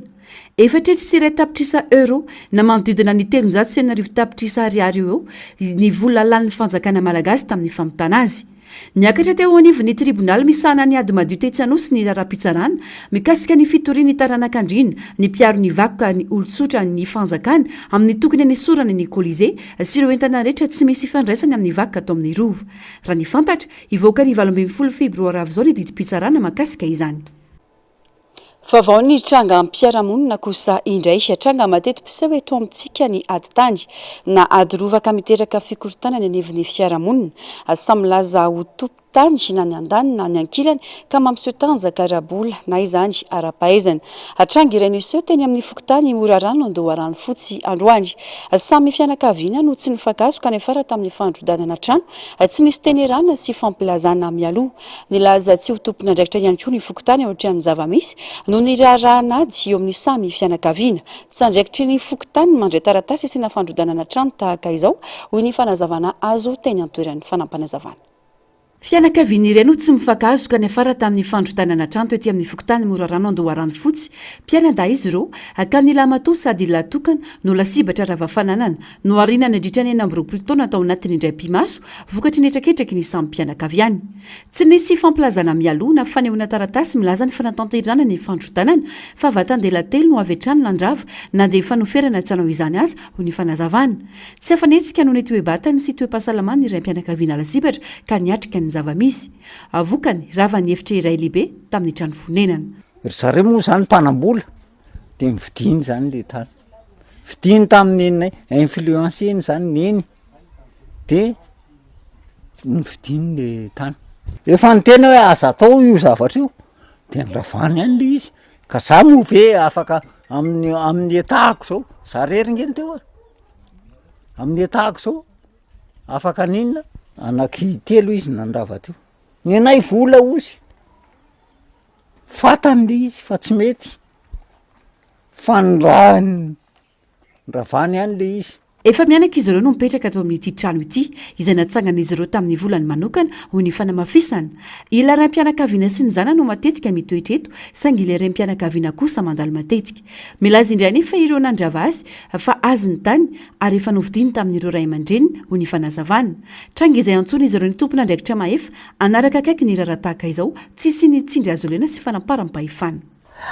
4 tapitrisa euro na manodidina ny 390 tapitrisa ariary eo ny vola lanin'ny fanjakana malagasy tamin'ny famitana azy. Niakatra teo anivon'ny tribonaly misahana ny ady madio Tetsy Anosy ny raharaham-pitsarana mikasika ny fitorian'ny taranak'Andriana ny mpiaro ny vakoka ny olotsotra ny fanjakana amin'ny tokony anesorana ny Colisée sy ireo entana rehetra tsy misy ifandraisany amin'ny vakoka atao amin'ny rova. Raha ny fantatra hivoaka ny 20 febroary avy izao ny didim-pitsarana makasika izany. Vaovao ny tranga am-piarahamonina kosa indray tranga mateto piseho eto amintsika ny ady tany na ady rovaka miteraka fikorotana ny anivon'ny fiarahamonina samy laza ho tany na ny andany na ny ankilany ka mampiseho tanjaka arabola na izany ara-pahaizana. Tranga iray niseho teny amin'ny fokotany mora rano Andoharano Fotsy Androany. Samy fianakaviana no tsy nifakazo kanefa raha tamin'ny fandrodanana trano tsy nisy tenerana sy fampilazana mialoha. Nilaza tsy ho tompon'andraikitra ihany koa ny fokotany ohatran'ny zava-misy no ny raharahana ady eo amin'ny samy fianakaviana. Tsy andraikitry ny fokotany mandray taratasy sy na fandrodanana trano tahaka izao hoy ny fanazavana azo teny an-toeran'ny fanampanazavana. Fianakaviana ireny tsy mifakazo ka nefara tamin'ny fandrotanana trano ety amin'ny fokotany morarano andoharano fotsy mpianada izy ireo ka nilamato sady latokana no lasibatra ravafananana no arinana andritra ny 40 taona tao anatin'ny indray mpimaso vokatry netraketraky ny samy mpianakaviany tsy nisy famplazana mialoana fanehoana taratasy milaza ny fanatanterana ny fandrotanana fa vatandela telo no avy hatrany nandrava na dia fanoferana tsy anao izany azy ho ny fanazavana tsy afanetsika noho ny toe-batany sy toe-pahasalamana iray mpianakaviana lasibatra ka niatrika zavamisy avokany rava ny efitra iray lehibe tamin'ny trano fonenana zareo moa zany mpanambola dia mividiny zany le tany vidiny tamin'ny influence eny zany neny dia mividiny le tany efa nytena hoe aza atao io zavatra io dia nravany any le izy ka za moa ve afaka amin'ny etahako zao za rerigeny teo amin'ny etahako zao afaka ninona anaky telo izy nandrava teo ny anay vola ozy fatany le izy fa tsy mety fa nravany any le izy efa mianaka izy ireo no mipetraka atao amin'ity trano ity izay natsangana izy ireo tamin'ny volany manokana ho ny fanamafisana ila raim-pianakaviana sy ny zana no matetika mitoetra eto saingy ilay raim-pianakaviana kosa mandalo matetika milaza indray anefa ireo nandrava azy fa azy ny tany ary efa novidiny tamin'ireo ray aman-dreniny ho ny fanazavana tranga izay antsona izy ireo ny tompona andraikitra mahefa anaraka akaiky ny rara tahaka izao tsy sy ny tsindry azo lena sy fanamparam-pahefana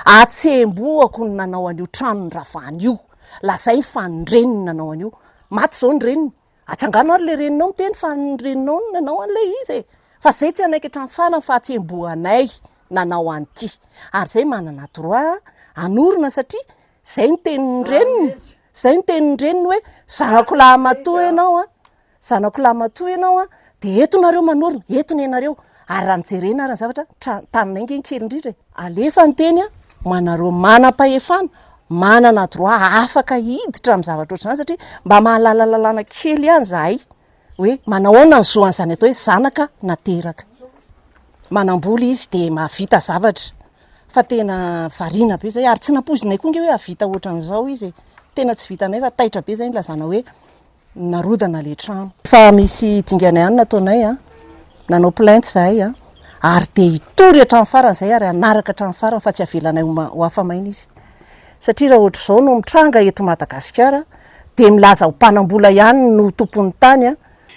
atsemboako ny nanao an'io trano ny ravany io lazay fa ny reniny nanao an'io maty zao ny reniny atsangano ary le reninao miteny fa ny reninao ny nanao an'le izy fa zay tsy anaiky hatrany farany fa atsemboanay nanao an'ity ary zay manana droit anorona satria zay ny tenin'ny reniny hoe zanako lahy matoa ianao zanako lahy matoa ianao dia eto nareo manorona etony ianareo ary raha nijerena ary ny zavatra taninay nge kely indrindra alefa ny teny manareo manam-pahefana manana droit afaka hiditra amin'ny zavatra ohatrany satria mba mahalalalana kely ihany zahay hoe manahoana ny zoan'izany atao hoe zanaka nateraka manamboly izy dia mahavita zavatra fa tena variana be zay ary tsy napozinay koa nge hoe havita ohatran'izao izy tena tsy vitanay fa taitra be zay nylazana hoe narodana le trano fa misy dingana ihany nataonay nanao plainte zahay ary dia hitory hatrany farany zay ary anaraka hatrany farany fa tsy avelanay ho afamaina izy satria raha ohatra zao no mitranga eto Madagasikara dia milaza ho mpanambola ihany no tompon'ny tany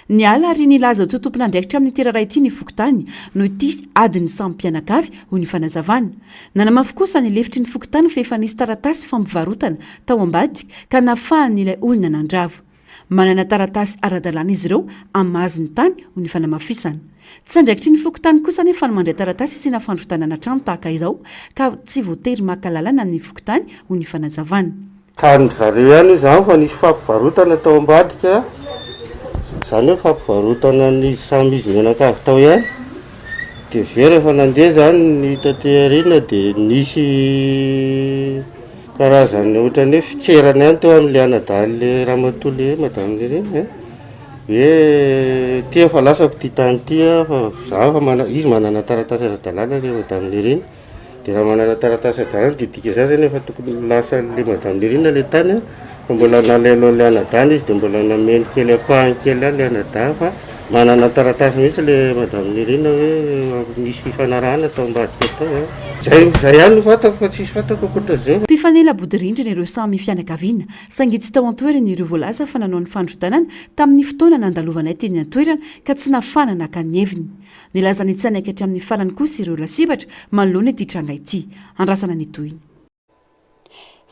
ny ala ary nilaza ho tompona andraikitra amin'ny teraray ity ny fokotany no ity adiny samy mpianakavy ho ny fanazavana nanamafy kosa ny lefitry ny fokotany fa efa nisy taratasy fampivarotana tao ambadika ka nafahan'ilay olona nandrava manana taratasy ara-dalàna izy ireo amin'ny mahazy ny tany ho ny fanamafisana tsy andraikitry ny fokotany kosa nefa no mandray taratasy sy nafandrotanana trano tahaka izao ka tsy voatery makalalana ny fokotany ho ny fanazavana tany zareo ihany izany fa nisy fampivarotana tao ambadika zany hoe fampivarotana ny samy izy menakavy tao ihany dia ve rehefa nandeha zany ny tatearina dia nisy karazany ohatrany hoe fitserana ihany teo amin'le anadaly le ramatoa le madame reny hoe tia fa lasako ty tany ty fa za fa izy manana taratasy ara-dalàna le madame reny dia raha manana taratasy ara-dalàna dia dika zay zany efa tokony lasa le madame reny le tany fa mbola nalelo le anadany izy dia mbola nameny kely apahany kely any le anada fa manana taratasy mihitsy le madame reny hoe misy fifanarahana tao ambadika tao zay ihany no fatako fa tsisy fatako akoatra zao mpifanela bodirindrina ireo samy fianakaviana saingy tsy tao an-toerana ireo voalaza fa nanao ny fandrotanana tamin'ny fotoana nandalovanay teny an-toerana ka tsy nafanana ka ny heviny nilaza ny tsy anaikatra amin'ny farany kosa ireo lasibatra manoloana ity tranga ity andrasana ny toiny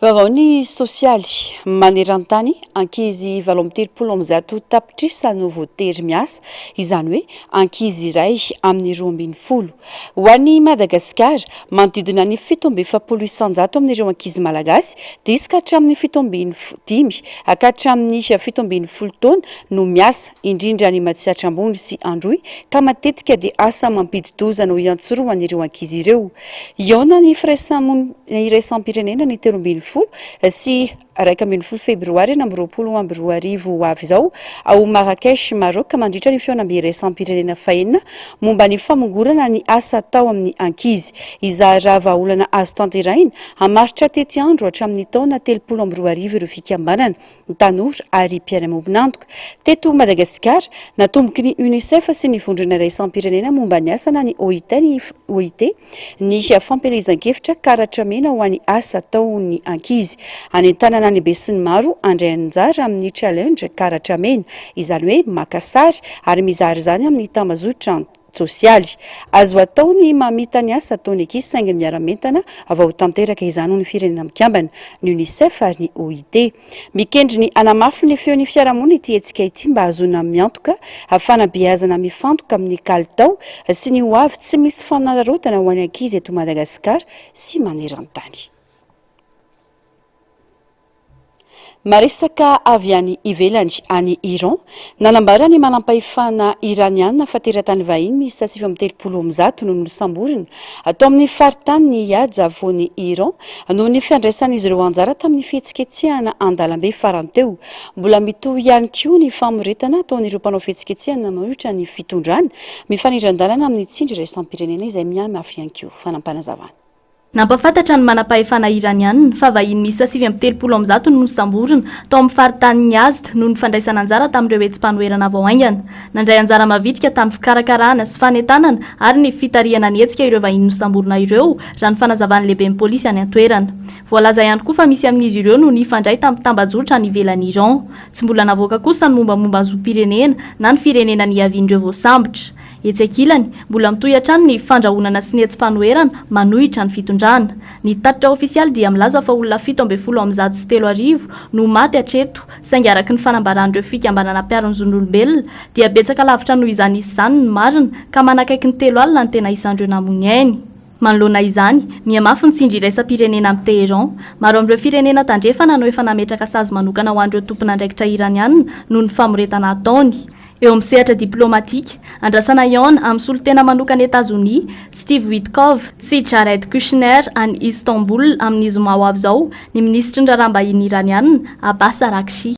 vaovao sosialy maneran-tany ankizy 23 tapitrisa no voatery miasa izany hoe ankizy iray amin'ny 12 ho an'ny Madagasikara manodidina ny 7,700 amin'ireo ankizy malagasy dia izy ka hatramin'ny 7,5 ka hatramin'ny 7,10 taona no miasa indrindra ny Matsiatra Ambony sy Androy ka matetika dia asa mampidi-doza no iantsoroa an'ireo ankizy ireo iona ny iraisam-pirenena ny 13 sy 2 febroary na 2024 avy izao ao Marrakech, Maroc, mandritra ny fiona iraisam-pirenena fahenina momba ny famongorana ny asa atao amin'ny ankizy. Izarava olana azo tanteraina hamaritra tety andro hatramin'ny taona 2024 ireo fikambanana, ny tanora ary mpiara-miombonantoka. Teto Madagasikara, natomboky ny UNICEF sy ny vondrona iraisam-pirenena momba ny asana ny OIT ny fampelezan-kevitra karatra mena ho an'ny asa atao ny ankizy. Anentanana ny be sy ny maro andray anjara amin'ny challenge karatra mena, izany hoe maka sary ary mizary izany amin'ny tambazotra sosialy. Azo atao ny mamita ny asa ataony ankizy saingy miara-mentana avao tanteraka izany ny firenena mikambana, ny UNICEF ary ny OIT. Mikendry ny anamafy ny feon'ny fiarahamonina ity hetsika ity mba hazona miantoka hafanabeazana mifantoka amin'ny kalitao sy ny hoavy tsy misy fanararotana ho an'ny ankizy eto Madagasikara sy maneran-tany. Maresaka avy any ivelany any Iran, nanambara ny manampahefana iraniana fa teratany vahiny misy 730 no nosamborina atao amin'ny faritany ny Iajy avoan'ny Iran noho ny fiandraisan'izy ireo anjara tamin'ny fihetsiketsehana an-dalambe farany teo. Mbola mitohy ihany koa ny famoretana ataon'ireo mpanao fihetsiketsehana manolotra ny fitondrana mifanindran-dalana amin'ny tsindry iraisam-pirenena izay miamafy ihany koa. Fanampanazavana. Nampafantatra ny manapahefana iraniana fa vahiny misy 730 no nosamborina tao amin'ny faritany Yazd noho ny fandraisana anjara tamin'ireo etsim-panoherana vao aingana. Nandray anjara mavitrika tamin'ny fikarakarana sy fanentanana ary ny fitariana ny hetsika ireo vahiny nosamborina ireo raha ny fanazavany lehibe ny polisy any an-toerana. Voalaza ihany koa fa misy amin'izy ireo no nifandray tamin'ny tambajotra any ivelan'ny Iran. Tsy mbola navoaka kosa ny mombamomba zoom-pirenena na ny firenena niavian'ireo voasambotra. Etsy ankilany, mbola mitohy hatrany ny fandrahonana sy ny etsim-panoherana manohitra ny fitondrana. Ny tatitra ofisialy dia milaza fa olona 703 no maty hatreto, saingy araky ny fanambaran'ireo fikambanana mpiaro ny zon'olombelona dia betsaka lavitra noho izany isy izany ny marina ka manakaiky ny 3 alina ny tena isandreo namony ainy. Manoloana izany, miamafy ny tsindry iraisam-pirenena amin'ny Teheran, maro amin'ireo firenena tandrefana no efa nametraka sazy manokana ho an'ireo tompon'andraikitra iraniana noho ny famoretana ataony. Eo amin'ny sehatra diplomatika, andrasana iona amin'ny solotena manokana Etazonia, Steve Witkoff sy Jared Kushner any Istanbul amin'ny zoma ho avy izao ny ministry ny raharaham-bahiny iraniana Abbas Araghchi.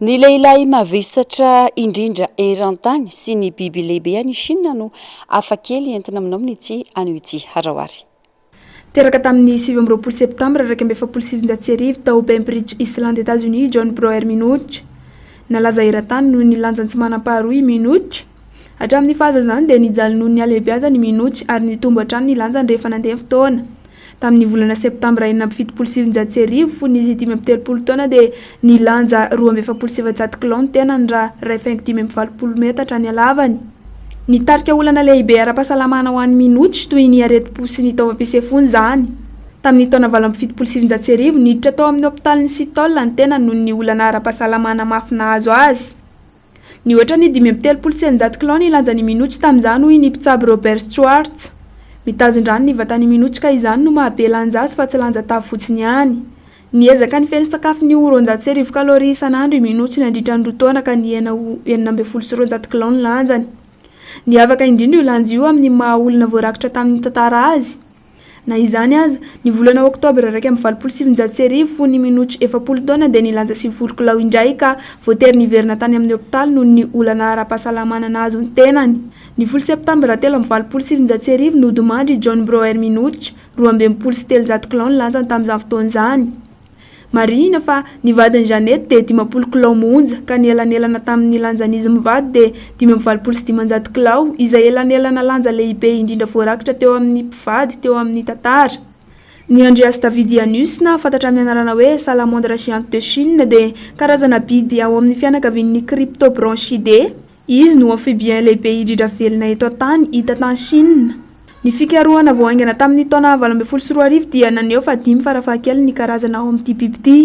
Ny lehilahy mavesatra indrindra eran-tany sy ny biby lehibe any Chine no afakely entina aminao amin'ity anio ity Harawary. Teraka tamin'ny 7 septambra 2017 tao Cambridge, Islande, États-Unis, John Broer Minuch nalaza eran-tany noho ny lanjany tsy manam-paharoa Minuch. Hatramin'ny fahazazany dia nijaly noho ny alehibiazany Minuch ary nitombo hatrany ny lanjany rehefa nandeha fotoana. Tamin'ny volana septambra 7 fony izy 30 taona dia nilanja 27 kilômetro tena raha 5,40 metatra ny halavany. Nitarika olana lehibe ara-pahasalamana ho an'ny Minuch toy ny areti-po sy ny taovam-pisefony zany. Tamin'ny taona 7 niditra tao amin'ny hopitalin'ny Seattle ny tena noho ny olana ara-pahasalamana mafy nahazo azy. Ny ohatra ny 30 kilômetro nilanjan'ny Minuch tamin'izany hoy ny mpitsabo Robert Schwartz. Mitazon-drano ny vatan'ny Minuch ka izany no mahabe lanja azy fa tsy lanja tavy fotsiny ihany. Niezaka ny feno sakafo ny 200 kaloria isan'andro i Minuch nandritra ny 2 taona ka ny 920 kilô ny lanjany. Niavaka indrindra io lanja io amin'ny maha olona voarakitra tamin'ny tantara azy. Na izany aza, ny volana oktobra 2017 fony Minuch 40 taona dia nilanja 90 kilô indray ka voatery niverina tany amin'ny hopitaly noho ny olana ara-pahasalamana nahazo ny tenany. Ny 10 septambra 2017 nodimandry John Broer Minuch 230 kilô ny lanjany tamin'izany fotoan'izany. Marina fa ny vadiny Jeannette dia 50 kilô monja ka ny elanelana tamin'ny lanjan'izy mivady dia 2,9 kilô izay elanelana lanja lehibe indrindra voarakitra teo amin'ny mpivady teo amin'ny tantara. Ny Andreas Davidianus na fantatra amin'ny anarana hoe Salamandre géante de Chine dia karazana biby ao amin'ny fianakavian'ny Cryptobranchidae. Izy no amphibien lehibe indrindra velona eto an-tany hita tany Chine. Ny fikarohana voaingana tamin'ny taona 2014 dia naneho fa 5 farafahakeliny ny karazana ao amin'ity biby ity.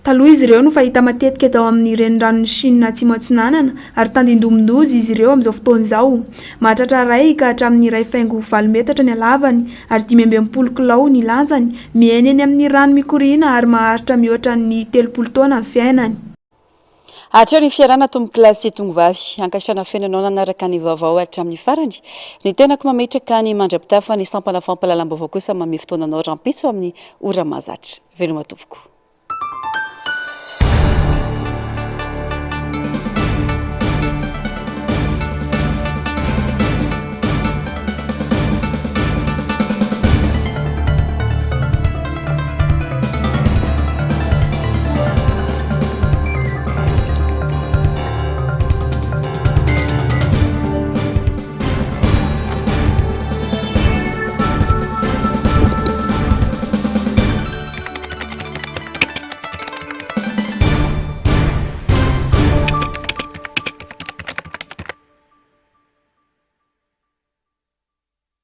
Taloha izy ireo no fahita matetika tao amin'ny renirano Chine atsimo atsinanana ary tandindomindozy izy ireo amin'izao fotoana izao. Mahatratra ray ka hatramin'ny 2,4 metatra ny halavany ary 520 kilô ny lanjany, miaina eny amin'ny rano mikoriana ary maharitra mihoatra ny 30 taona ny fiainany. Hatreo ny fiarana tombo kilasy tongivavy ankasitrana fenanao nanaraka ny vaovao hatramin'ny farany. Ny tenako mametraka ny mandrapitafa ny sampana fampalalam-baovao kosa mame fotoananao rampitso amin'ny ora mahazatra. Veloma tompoko.